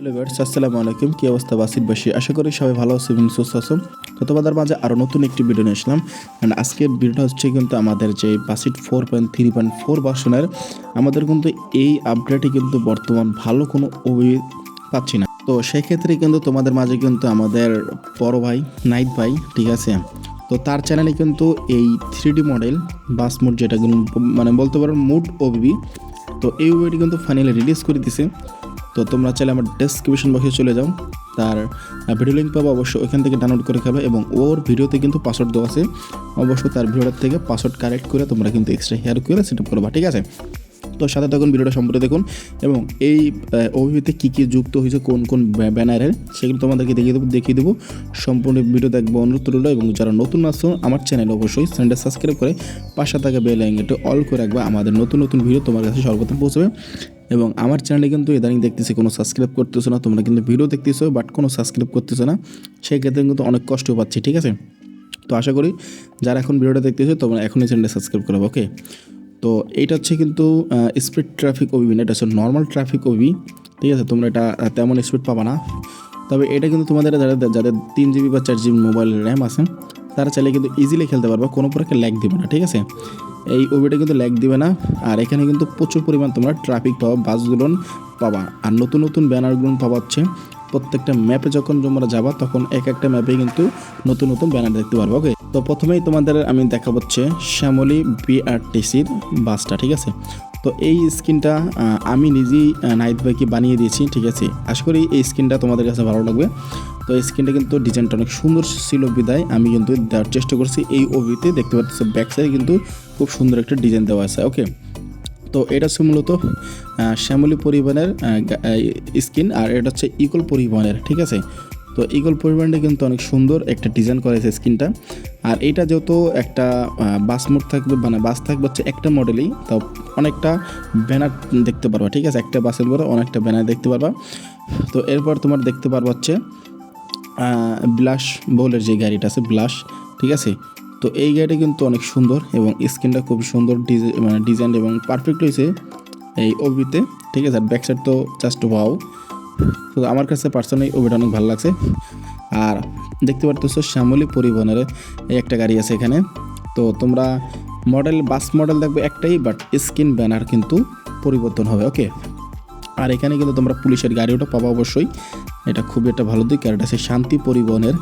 Hello viewers, আসসালামু আলাইকুম। কি অবস্থা বাসিতবাসী? আশা করি সবাই ভালো আছো এবং সুস্থ আছো। তো তোমাদের মাঝে আরও নতুন একটি ভিডিও নিয়ে আসলাম। আজকের ভিডিওটা হচ্ছে কিন্তু আমাদের যে বাসিট 4.3.4 ভার্সনের আমাদের কিন্তু এই আপডেটে কিন্তু বর্তমান ভালো কোনো পাচ্ছি না। তো সেক্ষেত্রে কিন্তু তোমাদের মাঝে কিন্তু আমাদের বড় ভাই নাইট ভাই, ঠিক আছে, তো তার চ্যানেলে কিন্তু এই 3D মডেল বাস মোড, যেটা মানে বলতে পারো মুড ওবিবি, তো এই ওবিটি কিন্তু ফাইনালি রিলিজ করে দিছে। তো তোমরা চাইলে আমার ডেসক্রিপশন বক্সে চলে যাও, তার ভিডিও লিঙ্ক পাবো, অবশ্যই ওইখান থেকে ডাউনলোড করে খাবে। এবং ওর ভিডিওতে কিন্তু পাসওয়ার্ড দেওয়া আছে, অবশ্যই তার ভিডিওটার থেকে পাসওয়ার্ড কারেক্ট করে তোমরা কিন্তু এক্সট্রা হেয়ার করে সেট আপ করবা, ঠিক আছে। তো সাথে তখন ভিডিওটা সম্পূর্ণ দেখুন এবং এই ওবিতে কী কী যুক্ত হয়েছে, কোন কোন ব্যানারের, সেগুলো তোমাদেরকে দেখিয়ে দেবো। সম্পূর্ণ ভিডিও দেখবো অনুরোধ রইল। এবং যারা নতুন আসছো আমার চ্যানেলে অবশ্যই চ্যানেলটা সাবস্ক্রাইব করে পাশে থাকা বেল আইকনটা অল করে রাখবা। আমাদের নতুন নতুন ভিডিও তোমার কাছে সর্বপ্রথম পৌঁছবে। এবং আমার চ্যানেলে কিন্তু ইদানিং দেখতেছি কোনো সাবস্ক্রাইব করতেছো না, তোমরা কিন্তু ভিডিও দেখতেছো বাট কোনো সাবস্ক্রাইব করতেছো না, সেই ক্ষেত্রে কিন্তু অনেক কষ্ট পাচ্ছি, ঠিক আছে। তো আশা করি যারা এখন ভিডিওটা দেখতেছো তোমরা এখনই চ্যানেলটা সাবস্ক্রাইব করবে, ওকে। তো এইটা হচ্ছে কিন্তু স্পিড ট্রাফিক ওবিবি না, এটা হচ্ছে নর্মাল ট্রাফিক ওবিবি, ঠিক আছে। তোমরা এটা তেমন স্পিড পাবা না, তবে এটা কিন্তু তোমাদের যাদের 3 GB বা 4 GB মোবাইল র্যাম আছে তারা চাইলে কিন্তু ইজিলি খেলতে পারবা, কোনো প্রকার ল্যাগ দেবে না, ঠিক আছে। এই ওবিটা কিন্তু ল্যাগ দিবে না। আর এখানে কিন্তু প্রচুর পরিমাণ তোমরা ট্রাফিক পাবা, বাসগুলো পাবা, আর নতুন নতুন ব্যানারগুলো পাওয়া হচ্ছে। প্রত্যেকটা ম্যাপে যখন তোমরা যাবা তখন এক একটা ম্যাপে কিন্তু নতুন নতুন ব্যানার দেখতে পারবো, ওকে। তো প্রথমেই তোমাদের আমি দেখা হচ্ছে শ্যামলী বিআরটিসির বাসটা, ঠিক আছে। তো এই স্ক্রিনটা আমি নিজেই নাইট ভাইকে বানিয়ে দিয়েছি, ঠিক আছে। আশা করি এই স্ক্রিনটা তোমাদের কাছে ভালো লাগবে। তো এই স্ক্রিনটা কিন্তু ডিজাইনটা অনেক সুন্দর ছিল বিদায় আমি কিন্তু দেওয়ার চেষ্টা করছি এই ওবিতে। দেখতে পাচ্ছি ব্যাক সাইডে কিন্তু খুব সুন্দর একটা ডিজাইন দেওয়া আছে, ওকে। তো এটা হচ্ছে মূলত শ্যামলী পরিবহনের স্কিন, আর এটা হচ্ছে ইগল পরিবহনের, ঠিক আছে। তো ইগল পরিবহনটা কিন্তু অনেক সুন্দর একটা ডিজাইন করেছে স্কিনটা। আর এটা যেহেতু একটা বাস মোড থাকবে, মানে বাস থাকবে হচ্ছে একটা মডেলেই, তো অনেকটা ব্যানার দেখতে পারবা, ঠিক আছে। একটা বাসের পরে অনেকটা ব্যানার দেখতে পারবা। তো এরপর তোমার দেখতে পারবা হচ্ছে ব্লাশ বলের যে গাড়িটা আছে ব্লাশ, ঠিক আছে। তো এই গাড়িটা কিন্তু অনেক সুন্দর এবং স্ক্রিনটা খুব সুন্দর ডিজাইন এবং পারফেক্ট হয়েছে এই ওবিতে, ঠিক আছে। আর ব্যাক সাইড তো জাস্ট ওয়াও। তো আমার কাছে পার্সোনালি ওবিটা অনেক ভালো লাগছে। আর দেখতে পারতেছো শ্যামলী পরিবহনের এই একটা গাড়ি আছে এখানে। তো তোমরা বাস মডেল দেখবে একটাই, বাট স্ক্রিন ব্যানার কিন্তু পরিবর্তন হবে, ওকে। আর এখানে কিন্তু তোমরা পুলিশের গাড়িওটা পাবো অবশ্যই, এটা খুবই একটা ভালো দিক। আর এটা আছে শান্তি পরিবহনের,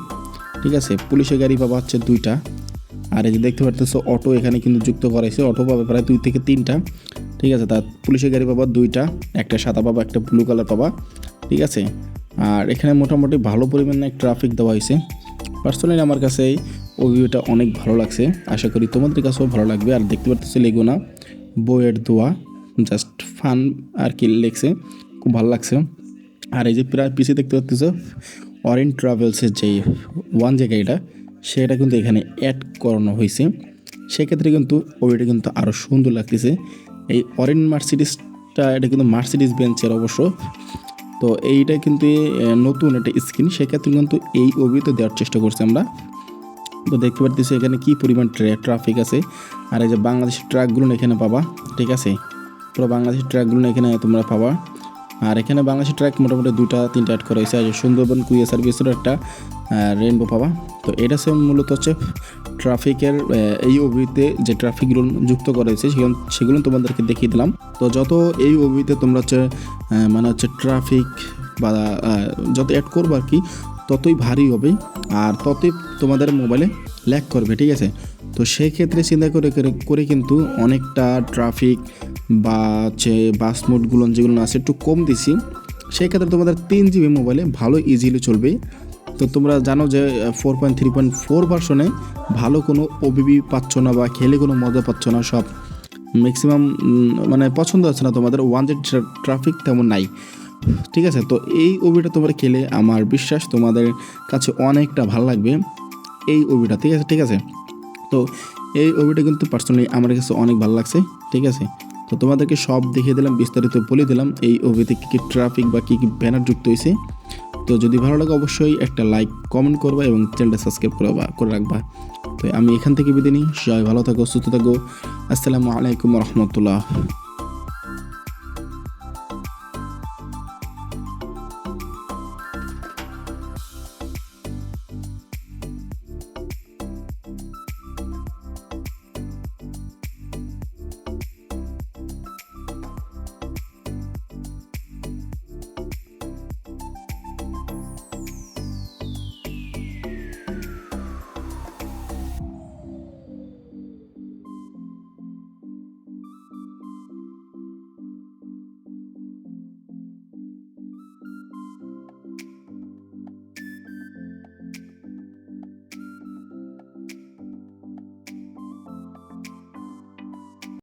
ঠিক আছে। পুলিশের গাড়ি পাবা হচ্ছে 2টা। আর এই যে দেখতে পারতেছো অটো এখানে কিন্তু যুক্ত করাইছে, অটো পাবে প্রায় 2 থেকে 3টা, ঠিক আছে। তার পুলিশের গাড়ি পাবা 2টা, একটা সাদা পাবা, একটা ব্লু কালার পাবা, ঠিক আছে। আর এখানে মোটামুটি ভালো পরিমাণে ট্রাফিক দেওয়া হয়েছে। পার্সোনালি আমার কাছে এই ওভিউটা অনেক ভালো লাগছে, আশা করি তোমাদের কাছেও ভালো লাগবে। আর দেখতে পারতেছো লেগুনা বইয়ের দোয়া, জাস্ট ফান আর কি লেগছে, খুব ভালো লাগছে। আর এই যে প্রায় পিছিয়ে দেখতে পাচ্ছ অরেঞ্জ ট্রাভেলসের যে যে গাড়িটা, সেটা কিন্তু এখানে অ্যাড করানো হয়েছে। সেক্ষেত্রে কিন্তু ওইটা কিন্তু আরও সুন্দর লাগতেছে। এই অরেঞ্জ মার্সিডিসটা, এটা কিন্তু মার্সিডিস বেঞ্চের অবশ্য। তো এইটা কিন্তু নতুন একটা স্ক্রিন, সেক্ষেত্রে কিন্তু এই ওবিতে দেওয়ার চেষ্টা করছি আমরা। তো দেখতে পাচ্ছি এখানে কী পরিমাণ ট্রাফিক আছে। আর এই যে বাংলাদেশের ট্রাকগুলো এখানে পাবা, ঠিক আছে। পুরো বাংলাদেশের ট্রাকগুলো এখানে তোমরা পাবা। আর এখানে বাংলাদেশের ট্র্যাক মোটামুটি 2-3টা অ্যাড করা হয়েছে। আর সুন্দরবন কুইয়া সার্ভিসেরও একটা রেইনবো পাবা। তো এটা মূলত হচ্ছে ট্রাফিকের এই ওবিতে যে ট্রাফিকগুলো যুক্ত করা হয়েছে সেগুলো তোমাদেরকে দেখিয়ে দিলাম। তো যত এই ওবিতে তোমরা হচ্ছে মানে হচ্ছে ট্রাফিক বা যত অ্যাড করবো আর কি, ততই ভারী হবে আর ততই তোমাদের মোবাইলে ল্যাগ করবে, ঠিক আছে। তো সেই ক্ষেত্রে চিন্তা করে কিন্তু অনেকটা ট্রাফিক বা হচ্ছে বাস মোডগুলো যেগুলো আছে একটু কম দিছি, সেই ক্ষেত্রে তোমাদের 3 GB মোবাইলে ভালো ইজিলি চলবে। তো তোমরা জানো যে 4.3.4 ভার্সনে ভালো কোনো ওবিবি পাচ্ছ না বা খেলে কোনো মজা পাচ্ছ না, সব ম্যাক্সিমাম মানে পছন্দ আছে না তোমাদের, যে ট্রাফিক তেমন নাই, ঠিক আছে। তো এই ওবিটা তোমরা খেলে আমার বিশ্বাস তোমাদের কাছে অনেকটা ভালো লাগবে এই ওবিটা, ঠিক আছে। তো এই ওবিটা কিন্তু পার্সোনালি আমার কাছে অনেক ভালো লাগছে, ঠিক আছে। তো তোমাদেরকে সব দেখিয়ে দিলাম, বিস্তারিত বলে দিলাম এই ওবিতে কী কী ট্রাফিক বা কী কী ব্যানার যুক্ত হয়েছে। তো যদি ভালো লাগে অবশ্যই একটা লাইক কমেন্ট করবা এবং চ্যানেলটা সাবস্ক্রাইব করে রাখবা। তো আমি এখান থেকে বিদায় নিই, সবাই ভালো থাকো, সুস্থ থাকো। আসসালামু আলাইকুম রহমতুল্লাহ।